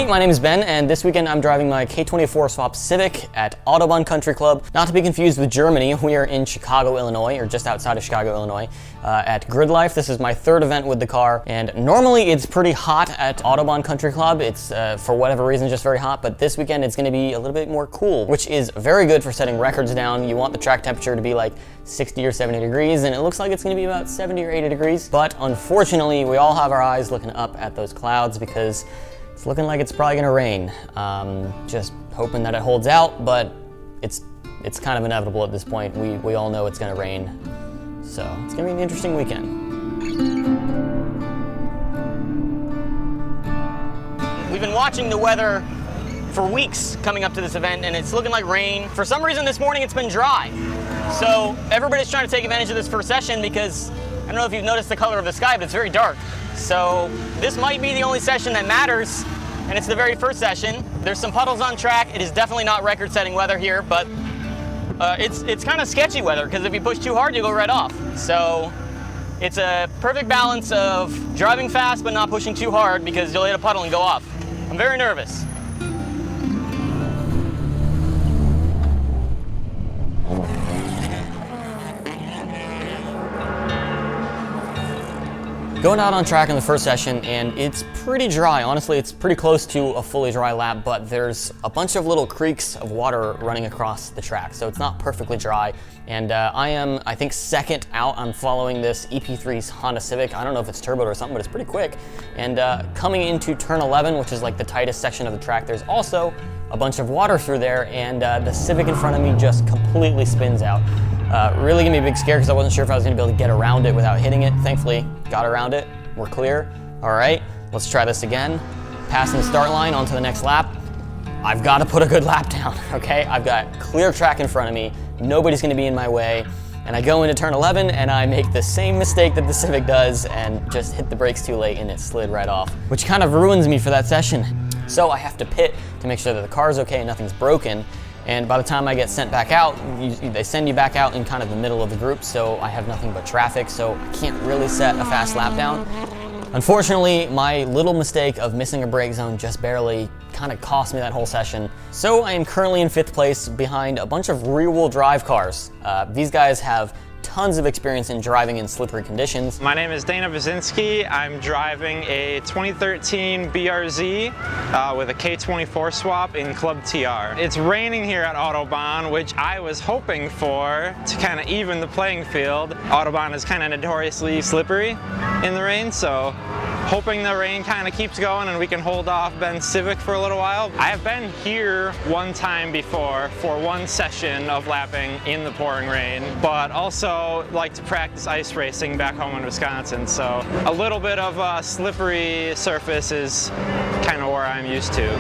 my name is Ben, and this weekend I'm driving my K24 swap Civic at Autobahn Country Club. Not to be confused with Germany, we are in Chicago, Illinois, or just outside of Chicago, Illinois, at Gridlife. This is my third event with the car, and normally it's pretty hot at Autobahn Country Club. It's, for whatever reason, just very hot, but this weekend it's gonna be a little bit more cool, which is very good for setting records down. You want the track temperature to be like 60 or 70 degrees, and it looks like it's gonna be about 70 or 80 degrees. But unfortunately, we all have our eyes looking up at those clouds because it's looking like it's probably gonna rain. Just hoping that it holds out, but it's kind of inevitable at this point. We all know it's gonna rain. So it's gonna be an interesting weekend. We've been watching the weather for weeks coming up to this event, and it's looking like rain. For some reason this morning it's been dry. So everybody's trying to take advantage of this first session because I don't know if you've noticed the color of the sky, but it's very dark. So this might be the only session that matters, and it's the very first session. There's some puddles on track. It is definitely not record-setting weather here, but it's kind of sketchy weather because if you push too hard, you go right off. So it's a perfect balance of driving fast but not pushing too hard because you'll hit a puddle and go off. I'm very nervous. Going out on track in the first session, and it's pretty dry. Honestly, it's pretty close to a fully dry lap, but there's a bunch of little creeks of water running across the track, so it's not perfectly dry. And I am, I think, second out. I'm following this EP3's Honda Civic. I don't know if it's turboed or something, but it's pretty quick. And coming into turn 11, which is like the tightest section of the track, there's also a bunch of water through there, and the Civic in front of me just completely spins out. Really gave me a big scare because I wasn't sure if I was going to be able to get around it without hitting it. Thankfully, got around it. We're clear. All right, let's try this again. Passing the start line onto the next lap. I've got to put a good lap down, okay? I've got clear track in front of me. Nobody's going to be in my way. And I go into turn 11 and I make the same mistake that the Civic does and just hit the brakes too late and it slid right off, which kind of ruins me for that session. So I have to pit to make sure that the car's okay and nothing's broken. And by the time I get sent back out, they send you back out in kind of the middle of the group, so I have nothing but traffic, so I can't really set a fast lap down. Unfortunately, my little mistake of missing a brake zone just barely kind of cost me that whole session. So I am currently in 5th place behind a bunch of rear-wheel drive cars. These guys have tons of experience in driving in slippery conditions. My name is Basinski. I'm driving a 2013 BRZ with a K24 swap in Club TR. It's raining here at Autobahn, which I was hoping for to kind of even the playing field. Autobahn is kind of notoriously slippery in the rain, so hoping the rain kind of keeps going and we can hold off Ben's Civic for a little while. I have been here one time before for one session of lapping in the pouring rain, but also like to practice ice racing back home in Wisconsin. So a little bit of a slippery surface is kind of where I'm used to.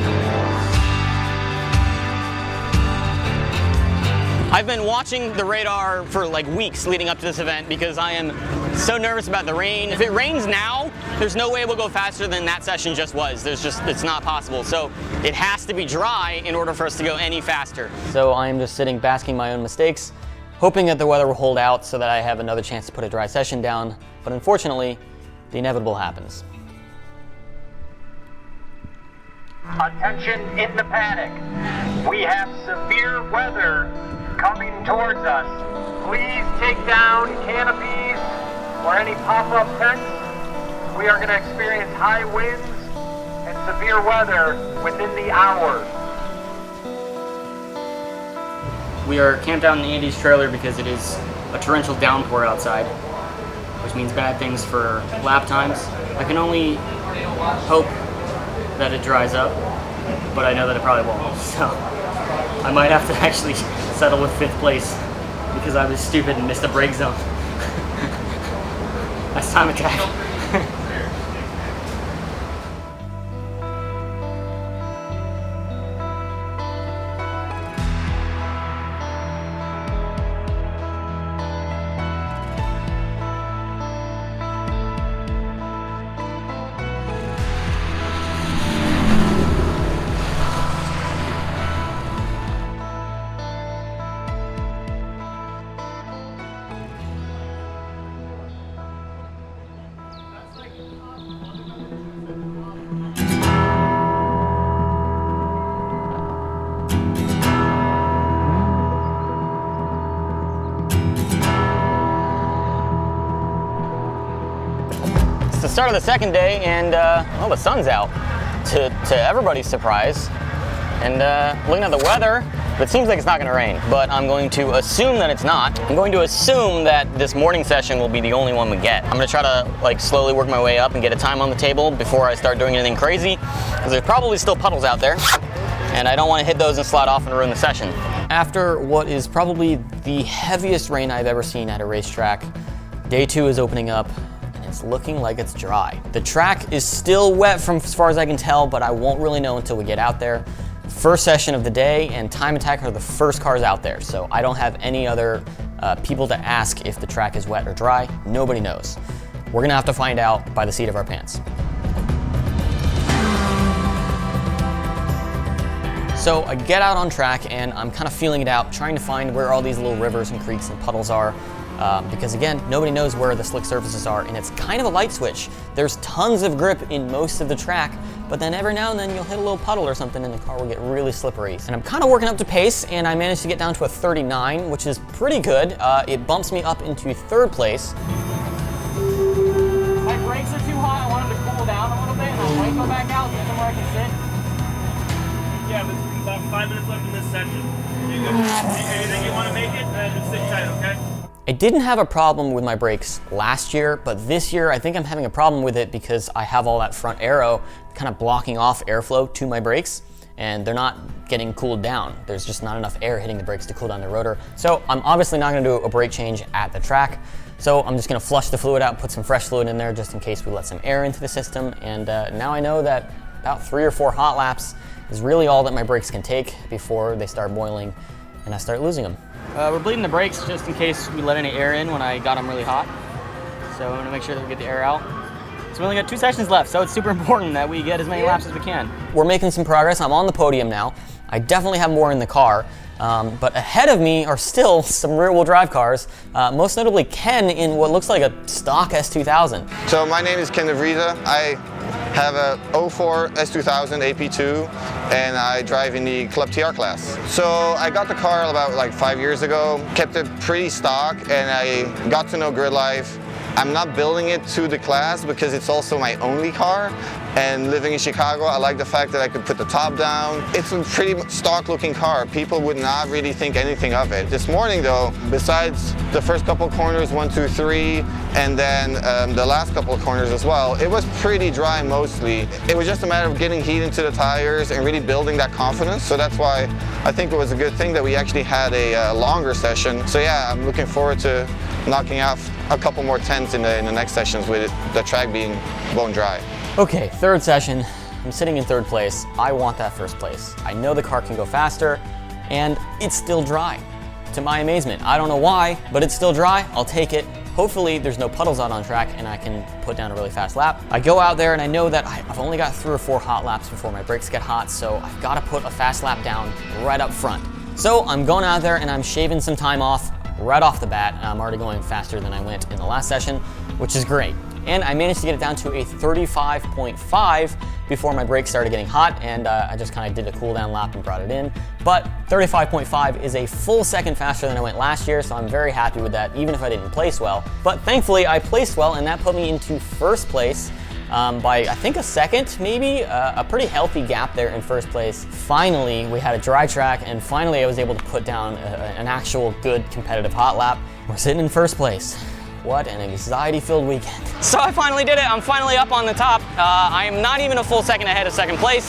I've been watching the radar for like weeks leading up to this event because I am so nervous about the rain. If it rains now, there's no way we'll go faster than that session just was. It's not possible. So it has to be dry in order for us to go any faster. So I am just sitting basking my own mistakes, hoping that the weather will hold out so that I have another chance to put a dry session down. But unfortunately, the inevitable happens. Attention in the paddock. We have severe weather coming towards us. Please take down canopies or any pop-up tents. We are going to experience high winds and severe weather within the hour. We are camped out in the Andes trailer because it is a torrential downpour outside, which means bad things for lap times. I can only hope that it dries up, but I know that it probably won't. So I might have to actually settle with 5th place because I was stupid and missed a brake zone. That's time attack. start of the second day, and well, the sun's out, to everybody's surprise. And looking at the weather, it seems like it's not going to rain, but I'm going to assume that it's not. I'm going to assume that this morning session will be the only one we get. I'm going to try to like slowly work my way up and get a time on the table before I start doing anything crazy, because there's probably still puddles out there, and I don't want to hit those and slide off and ruin the session. After what is probably the heaviest rain I've ever seen at a racetrack, day 2 is opening up, and it's looking like it's dry. The track is still wet from as far as I can tell, but I won't really know until we get out there. First session of the day, and Time Attack are the first cars out there, so I don't have any other people to ask if the track is wet or dry. Nobody knows. We're gonna have to find out by the seat of our pants. So I get out on track and I'm kind of feeling it out, trying to find where all these little rivers and creeks and puddles are. Because again, nobody knows where the slick surfaces are, and it's kind of a light switch. There's tons of grip in most of the track, but then every now and then you'll hit a little puddle or something and the car will get really slippery. And I'm kind of working up to pace, and I managed to get down to a 39, which is pretty good. It bumps me up into 3rd place. My brakes are too hot, I want them to cool down a little bit, and I might go back out, get somewhere I can sit. Yeah, but about 5 minutes left in this session. Anything you want to make it, just sit tight, okay? I didn't have a problem with my brakes last year, but this year I think I'm having a problem with it because I have all that front aero kind of blocking off airflow to my brakes, and they're not getting cooled down. There's just not enough air hitting the brakes to cool down the rotor. So I'm obviously not gonna do a brake change at the track. So I'm just gonna flush the fluid out, put some fresh fluid in there just in case we let some air into the system. And now I know that about 3 or 4 hot laps is really all that my brakes can take before they start boiling and I start losing them. We're bleeding the brakes just in case we let any air in when I got them really hot. So I'm gonna make sure that we get the air out. So we only got 2 sessions left, so it's super important that we get as many laps as we can. We're making some progress. I'm on the podium now. I definitely have more in the car, but ahead of me are still some rear-wheel drive cars, most notably Ken in what looks like a stock S2000. So my name is Ken Devriese. I have a 04 S2000 AP2, and I drive in the Club TR class. So I got the car about like 5 years ago, kept it pretty stock, and I got to know Gridlife. I'm not building it to the class because it's also my only car, and living in Chicago, I like the fact that I could put the top down. It's a pretty stock looking car. People would not really think anything of it. This morning though, besides the first couple corners, 1, 2, 3, and then the last couple of corners as well, it was pretty dry mostly. It was just a matter of getting heat into the tires and really building that confidence. So that's why I think it was a good thing that we actually had a longer session. So yeah, I'm looking forward to knocking out a couple more tenths in the next sessions with the track being bone dry. Okay, 3rd session. I'm sitting in 3rd place. I want that 1st place. I know the car can go faster, and it's still dry. To my amazement, I don't know why, but it's still dry. I'll take it. Hopefully there's no puddles out on track and I can put down a really fast lap. I go out there and I know that I've only got 3 or 4 hot laps before my brakes get hot, so I've got to put a fast lap down right up front. So I'm going out there and I'm shaving some time off right off the bat. I'm already going faster than I went in the last session, which is great. And I managed to get it down to a 35.5 before my brakes started getting hot, and I just kind of did a cool down lap and brought it in. But 35.5 is a full second faster than I went last year, so I'm very happy with that, even if I didn't place well. But thankfully I placed well, and that put me into 1st place by I think a second, maybe, a pretty healthy gap there in 1st place. Finally, we had a dry track, and finally I was able to put down an actual good competitive hot lap. We're sitting in 1st place. What an anxiety-filled weekend. So I finally did it. I'm finally up on the top. I am not even a full second ahead of 2nd place.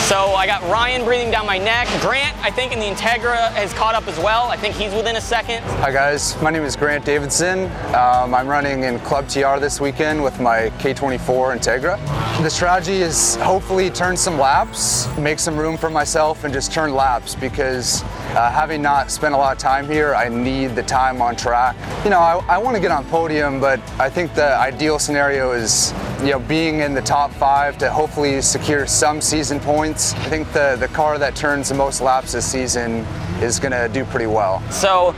So I got Ryan breathing down my neck. Grant, I think in the Integra, has caught up as well. I think he's within a second. Hi guys, my name is Grant Davidson. I'm running in Club TR this weekend with my K24 Integra. The strategy is hopefully turn some laps, make some room for myself, and just turn laps, because having not spent a lot of time here, I need the time on track. You know, I want to get on podium, but I think the ideal scenario is, you know, being in the top 5 to hopefully secure some season points. I think the car that turns the most laps this season is gonna do pretty well. So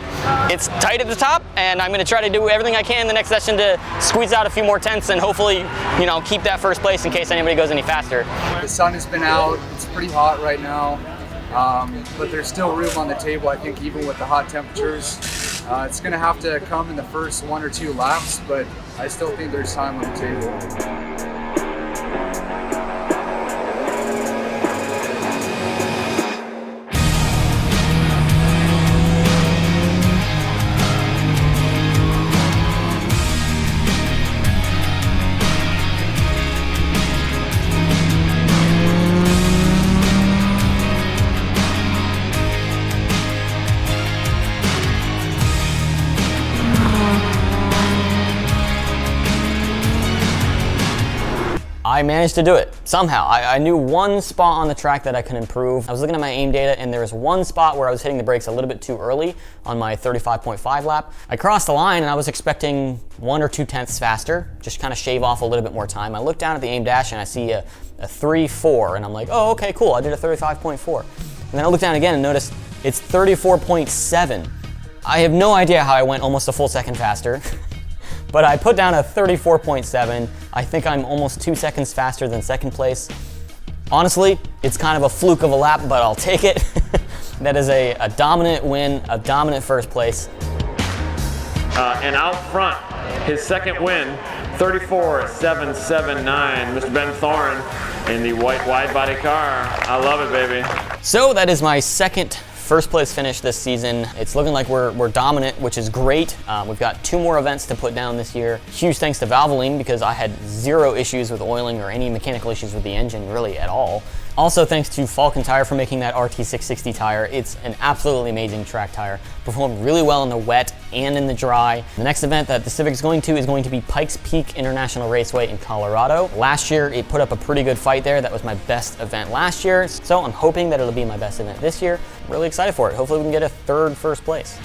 it's tight at the top, and I'm gonna try to do everything I can in the next session to squeeze out a few more tenths and hopefully, you know, keep that 1st place in case anybody goes any faster. The sun has been out, it's pretty hot right now, but there's still room on the table, I think, even with the hot temperatures. It's going to have to come in the first 1 or 2 laps, but I still think there's time on the table. I managed to do it somehow. I knew one spot on the track that I could improve. I was looking at my aim data, and there was one spot where I was hitting the brakes a little bit too early on my 35.5 lap. I crossed the line, and I was expecting 1 or 2 tenths faster, just kind of shave off a little bit more time. I look down at the aim dash, and I see a 3.4, and I'm like, oh, okay, cool, I did a 35.4. And then I look down again and notice it's 34.7. I have no idea how I went almost a full second faster. But I put down a 34.7. I think I'm almost 2 seconds faster than second place. Honestly, it's kind of a fluke of a lap, but I'll take it. That is a dominant win, a dominant first place. And out front, his second win, 34.779, Mr. Ben Thorn in the white wide body car. I love it, baby. So that is my second first place finish this season. It's looking like we're dominant, which is great. We've got 2 more events to put down this year. Huge thanks to Valvoline, because I had 0 issues with oiling or any mechanical issues with the engine really at all. Also thanks to Falcon Tire for making that RT660 tire. It's an absolutely amazing track tire. Performed really well in the wet and in the dry. The next event that the Civic is going to be Pikes Peak International Raceway in Colorado. Last year it put up a pretty good fight there. That was my best event last year. So I'm hoping that it'll be my best event this year. I'm really excited for it. Hopefully we can get a first place.